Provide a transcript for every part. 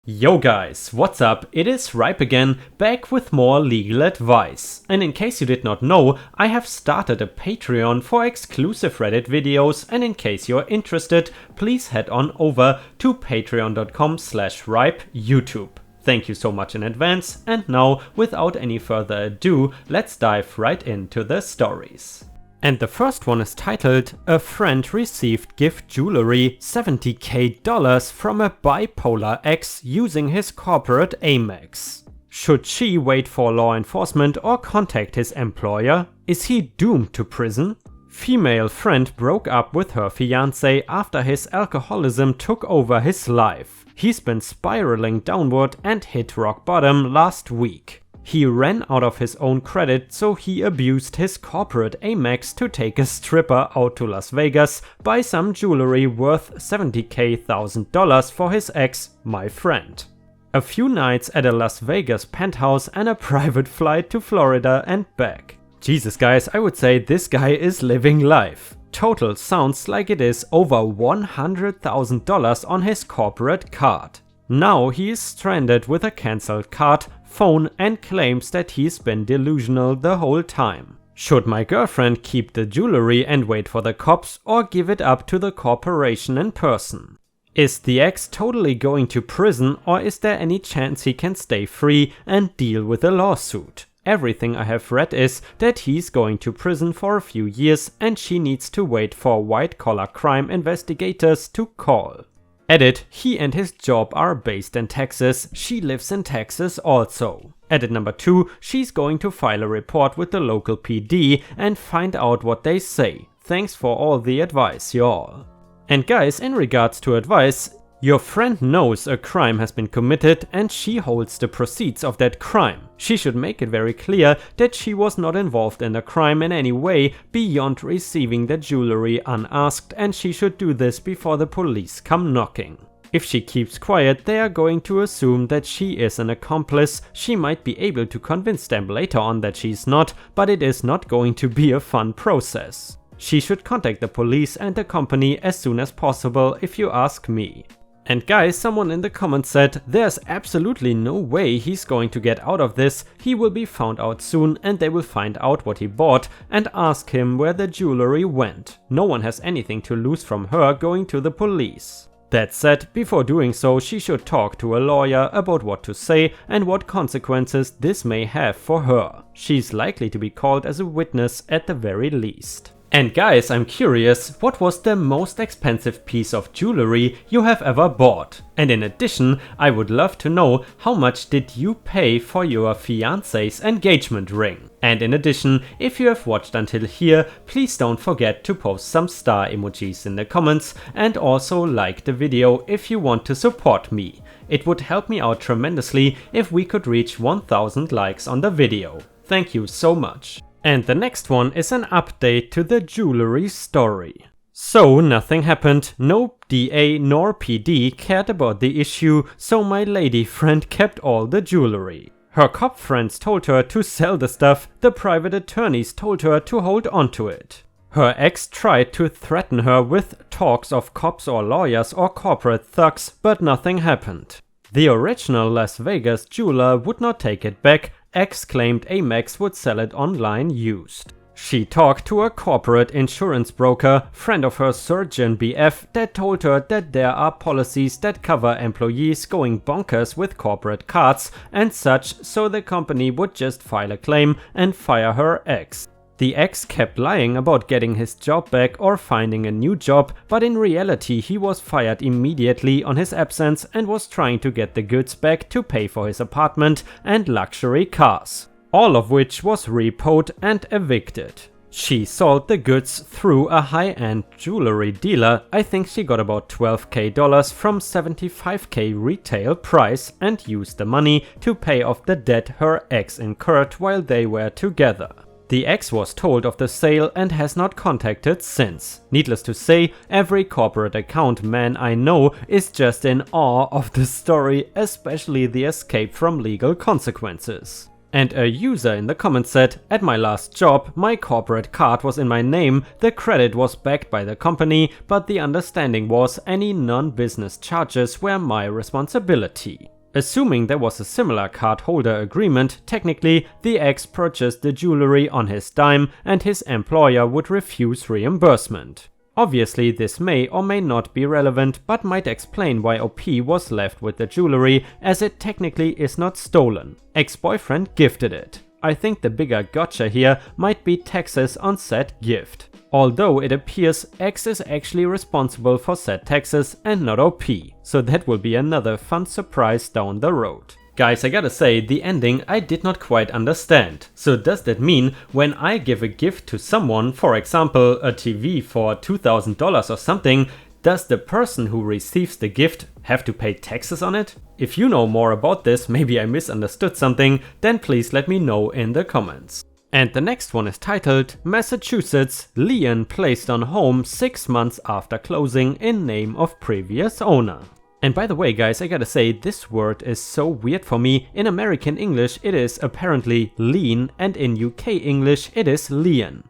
Yo guys, what's up? It is Ripe again, back with more legal advice. And in case you did not know, I have started a Patreon for exclusive Reddit videos, and in case you're interested, please head on over to patreon.com/ripeyoutube. Thank you so much in advance, and now, without any further ado, let's dive right into the stories. And the first one is titled, "A friend received gift jewelry $70,000 from a bipolar ex using his corporate Amex. Should she wait for law enforcement or contact his employer? Is he doomed to prison?" Female friend broke up with her fiancé after his alcoholism took over his life. He's been spiraling downward and hit rock bottom last week. He ran out of his own credit, so he abused his corporate Amex to take a stripper out to Las Vegas, buy some jewelry worth $70,000 for his ex, my friend. A few nights at a Las Vegas penthouse and a private flight to Florida and back. Jesus guys, I would say this guy is living life. Total sounds like it is over $100,000 on his corporate card. Now he is stranded with a cancelled card, phone, and claims that he's been delusional the whole time. Should my girlfriend keep the jewelry and wait for the cops, or give it up to the corporation in person? Is the ex totally going to prison, or is there any chance he can stay free and deal with a lawsuit? Everything I have read is that he's going to prison for a few years and she needs to wait for white-collar crime investigators to call. Edit, he and his job are based in Texas, she lives in Texas also. Edit number 2, she's going to file a report with the local PD and find out what they say. Thanks for all the advice, y'all. And guys, in regards to advice, your friend knows a crime has been committed and she holds the proceeds of that crime. She should make it very clear that she was not involved in the crime in any way beyond receiving the jewelry unasked, and she should do this before the police come knocking. If she keeps quiet, they are going to assume that she is an accomplice. She might be able to convince them later on that she's not, but it is not going to be a fun process. She should contact the police and the company as soon as possible if you ask me. And guys, someone in the comments said, there's absolutely no way he's going to get out of this. He will be found out soon and they will find out what he bought and ask him where the jewelry went. No one has anything to lose from her going to the police. That said, before doing so, she should talk to a lawyer about what to say and what consequences this may have for her. She's likely to be called as a witness at the very least. And guys, I'm curious, what was the most expensive piece of jewelry you have ever bought? And in addition, I would love to know how much did you pay for your fiancé's engagement ring? And in addition, if you have watched until here, please don't forget to post some star emojis in the comments and also like the video if you want to support me. It would help me out tremendously if we could reach 1000 likes on the video. Thank you so much. And the next one is an update to the jewelry story. So nothing happened, no DA nor PD cared about the issue, so my lady friend kept all the jewelry. Her cop friends told her to sell the stuff, the private attorneys told her to hold onto it. Her ex tried to threaten her with talks of cops or lawyers or corporate thugs, but nothing happened. The original Las Vegas jeweler would not take it back. Ex claimed Amex would sell it online used. She talked to a corporate insurance broker, friend of her surgeon BF, that told her that there are policies that cover employees going bonkers with corporate cards and such, so the company would just file a claim and fire her ex. The ex kept lying about getting his job back or finding a new job, but in reality he was fired immediately on his absence and was trying to get the goods back to pay for his apartment and luxury cars, all of which was repoed and evicted. She sold the goods through a high-end jewelry dealer. I think she got about $12,000 from $75,000 retail price and used the money to pay off the debt her ex incurred while they were together. The ex was told of the sale and has not contacted since. Needless to say, every corporate account man I know is just in awe of the story, especially the escape from legal consequences. And a user in the comments said, at my last job, my corporate card was in my name, the credit was backed by the company, but the understanding was any non-business charges were my responsibility. Assuming there was a similar cardholder agreement, technically the ex purchased the jewelry on his dime and his employer would refuse reimbursement. Obviously this may or may not be relevant, but might explain why OP was left with the jewelry, as it technically is not stolen. Ex-boyfriend gifted it. I think the bigger gotcha here might be taxes on said gift. Although it appears X is actually responsible for said taxes and not OP, so that will be another fun surprise down the road. Guys, I gotta say, the ending I did not quite understand. So does that mean when I give a gift to someone, for example a TV for $2,000 or something, does the person who receives the gift have to pay taxes on it? If you know more about this, maybe I misunderstood something, then please let me know in the comments. And the next one is titled, Massachusetts, Lien placed on home 6 months after closing in name of previous owner. And by the way guys, I gotta say, this word is so weird for me. In American English it is apparently Lien and in UK English it is Lien.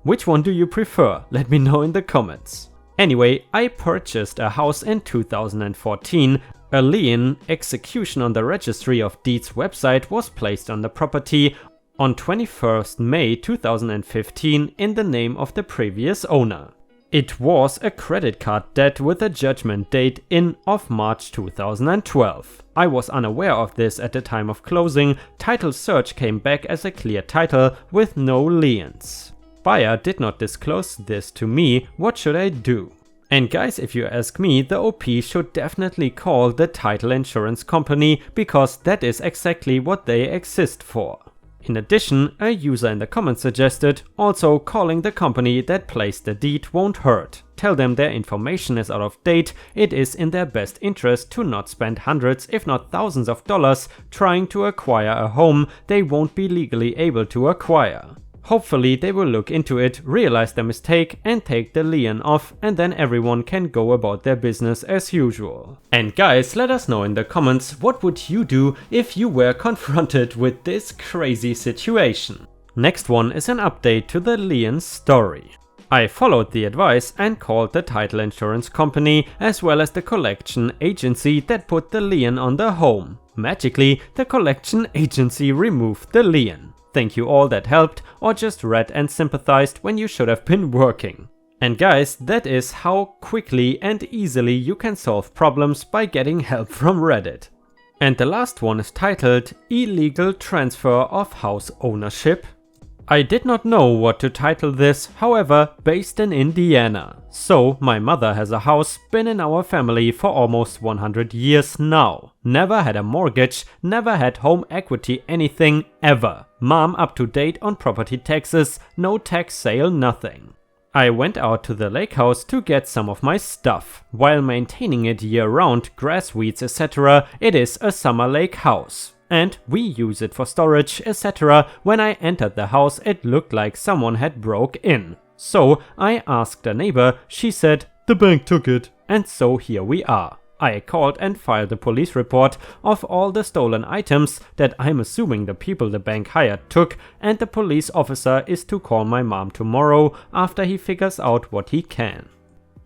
Which one do you prefer? Let me know in the comments. Anyway, I purchased a house in 2014. A lien execution on the Registry of Deeds website was placed on the property on 21st May 2015 in the name of the previous owner. It was a credit card debt with a judgment date of March 2012. I was unaware of this at the time of closing. Title search came back as a clear title with no liens. Buyer did not disclose this to me. What should I do? And guys, if you ask me, the OP should definitely call the title insurance company, because that is exactly what they exist for. In addition, a user in the comments suggested also calling the company that placed the deed won't hurt. Tell them their information is out of date. It is in their best interest to not spend hundreds if not thousands of dollars trying to acquire a home they won't be legally able to acquire. Hopefully they will look into it, realize their mistake and take the lien off, and then everyone can go about their business as usual. And guys, let us know in the comments, what would you do if you were confronted with this crazy situation? Next one is an update to the Lien story. I followed the advice and called the title insurance company as well as the collection agency that put the lien on the home. Magically, the collection agency removed the lien. Thank you all that helped or just read and sympathized when you should have been working. And guys, that is how quickly and easily you can solve problems by getting help from Reddit. And the last one is titled, Illegal Transfer of House Ownership. I did not know what to title this, however, based in Indiana. So, my mother has a house, been in our family for almost 100 years now. Never had a mortgage, never had home equity anything, ever. Mom up to date on property taxes, no tax sale, nothing. I went out to the lake house to get some of my stuff. While maintaining it year round, grass, weeds, etc., it is a summer lake house. And we use it for storage, etc. When I entered the house, it looked like someone had broke in. So I asked a neighbor, she said, the bank took it. And so here we are. I called and filed a police report of all the stolen items that I'm assuming the people the bank hired took, and the police officer is to call my mom tomorrow after he figures out what he can.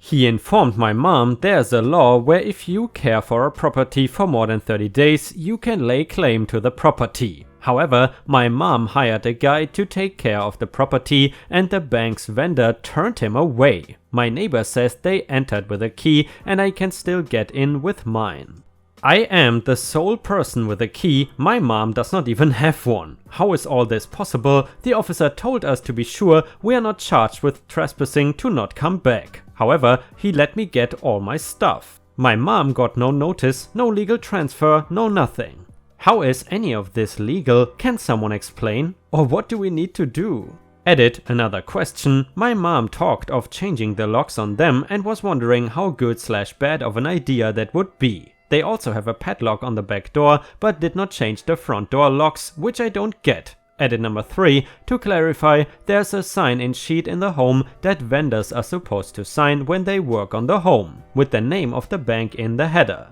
He informed my mom there's a law where if you care for a property for more than 30 days, you can lay claim to the property. However, my mom hired a guy to take care of the property and the bank's vendor turned him away. My neighbor says they entered with a key and I can still get in with mine. I am the sole person with a key, my mom does not even have one. How is all this possible? The officer told us to be sure we are not charged with trespassing to not come back. However, he let me get all my stuff. My mom got no notice, no legal transfer, no nothing. How is any of this legal? Can someone explain? Or what do we need to do? Edit, another question. My mom talked of changing the locks on them and was wondering how good/bad of an idea that would be. They also have a padlock on the back door, but did not change the front door locks, which I don't get. Edit number 3, to clarify, there's a sign-in sheet in the home that vendors are supposed to sign when they work on the home, with the name of the bank in the header.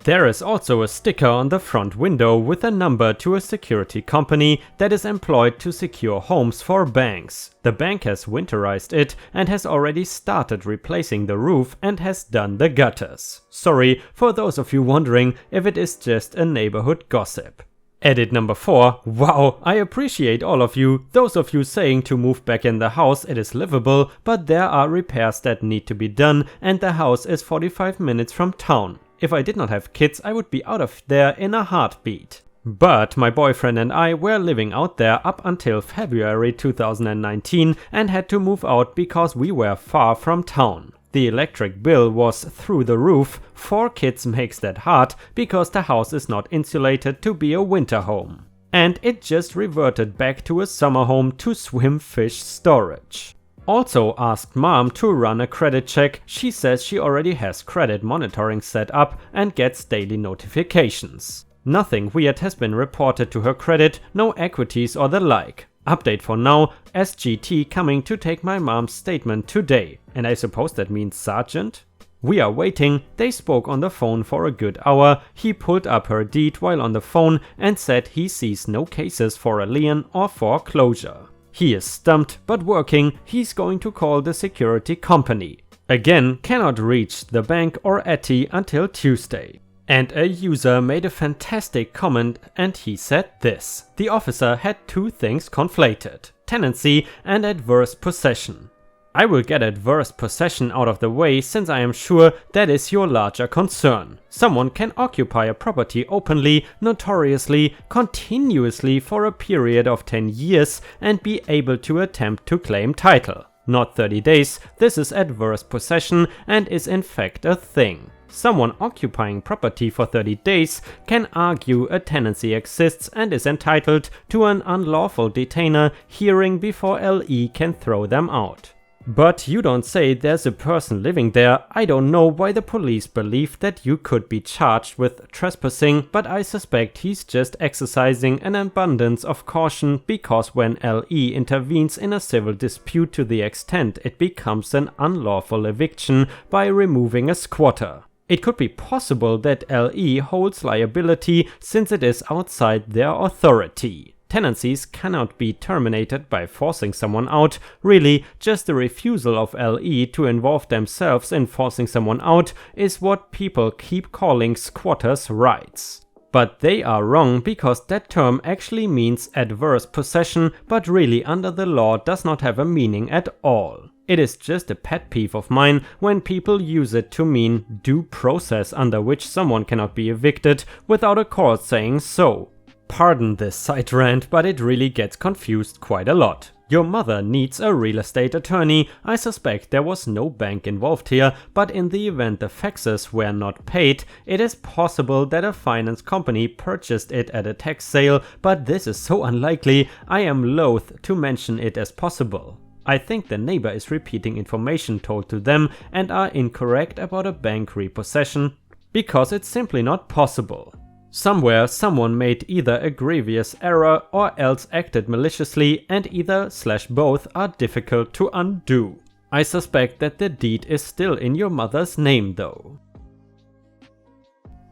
There is also a sticker on the front window with a number to a security company that is employed to secure homes for banks. The bank has winterized it and has already started replacing the roof and has done the gutters. Sorry for those of you wondering if it is just a neighborhood gossip. Edit number 4. Wow, I appreciate all of you. Those of you saying to move back in the house, it is livable, but there are repairs that need to be done and the house is 45 minutes from town. If I did not have kids, I would be out of there in a heartbeat. But my boyfriend and I were living out there up until February 2019 and had to move out because we were far from town. The electric bill was through the roof. 4 kids makes that hard because the house is not insulated to be a winter home. And it just reverted back to a summer home to swim fish storage. Also asked mom to run a credit check. She says she already has credit monitoring set up and gets daily notifications. Nothing weird has been reported to her credit, no equities or the like. Update for now, SGT coming to take my mom's statement today. And I suppose that means Sergeant? We are waiting. They spoke on the phone for a good hour. He pulled up her deed while on the phone and said he sees no cases for a lien or foreclosure. He is stumped, but working. He's going to call the security company. Again, cannot reach the bank or Etty until Tuesday. And a user made a fantastic comment and he said this. The officer had 2 things conflated: tenancy and adverse possession. I will get adverse possession out of the way since I am sure that is your larger concern. Someone can occupy a property openly, notoriously, continuously for a period of 10 years and be able to attempt to claim title. Not 30 days, this is adverse possession and is in fact a thing. Someone occupying property for 30 days can argue a tenancy exists and is entitled to an unlawful detainer hearing before LE can throw them out. But you don't say there's a person living there. I don't know why the police believe that you could be charged with trespassing, but I suspect he's just exercising an abundance of caution because when LE intervenes in a civil dispute to the extent it becomes an unlawful eviction by removing a squatter. It could be possible that LE holds liability since it is outside their authority. Tenancies cannot be terminated by forcing someone out. Really, just the refusal of LE to involve themselves in forcing someone out is what people keep calling squatters' rights. But they are wrong because that term actually means adverse possession, but really under the law does not have a meaning at all. It is just a pet peeve of mine when people use it to mean due process under which someone cannot be evicted without a court saying so. Pardon this side rant, but it really gets confused quite a lot. Your mother needs a real estate attorney. I suspect there was no bank involved here, but in the event the faxes were not paid, it is possible that a finance company purchased it at a tax sale, but this is so unlikely, I am loath to mention it as possible. I think the neighbor is repeating information told to them and are incorrect about a bank repossession, because it's simply not possible. Somewhere someone made either a grievous error or else acted maliciously, and either/both are difficult to undo. I suspect that the deed is still in your mother's name though.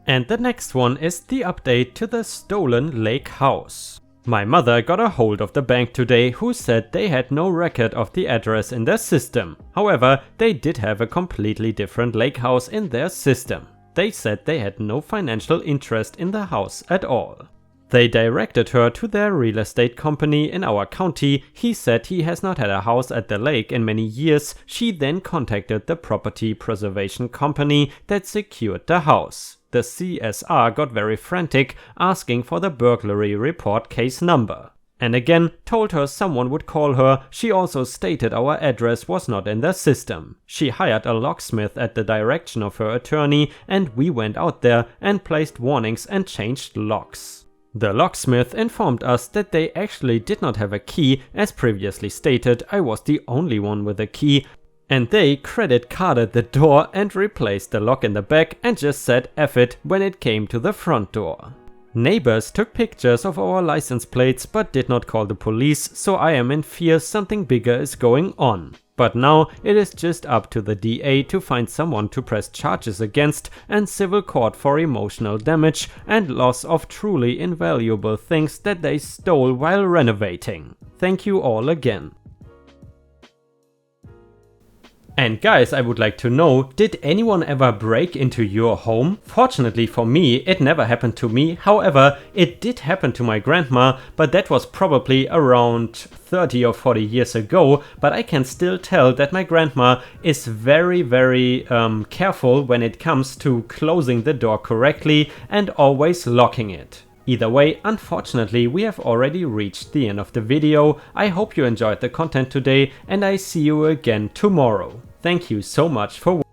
And the next one is the update to the stolen lake house. My mother got a hold of the bank today who said they had no record of the address in their system. However, they did have a completely different lake house in their system. They said they had no financial interest in the house at all. They directed her to their real estate company in our county. He said he has not had a house at the lake in many years. She then contacted the property preservation company that secured the house. The CSR got very frantic, asking for the burglary report case number. And again told her someone would call her. She also stated our address was not in their system. She hired a locksmith at the direction of her attorney and we went out there and placed warnings and changed locks. The locksmith informed us that they actually did not have a key. As previously stated, I was the only one with a key, and they credit carded the door and replaced the lock in the back and just said F it when it came to the front door. Neighbors took pictures of our license plates but did not call the police, so I am in fear something bigger is going on. But now it is just up to the DA to find someone to press charges against and civil court for emotional damage and loss of truly invaluable things that they stole while renovating. Thank you all again. And guys, I would like to know, did anyone ever break into your home? Fortunately for me, it never happened to me. However, it did happen to my grandma, but that was probably around 30 or 40 years ago. But I can still tell that my grandma is very careful when it comes to closing the door correctly and always locking it. Either way, unfortunately, we have already reached the end of the video. I hope you enjoyed the content today and I see you again tomorrow. Thank you so much for watching.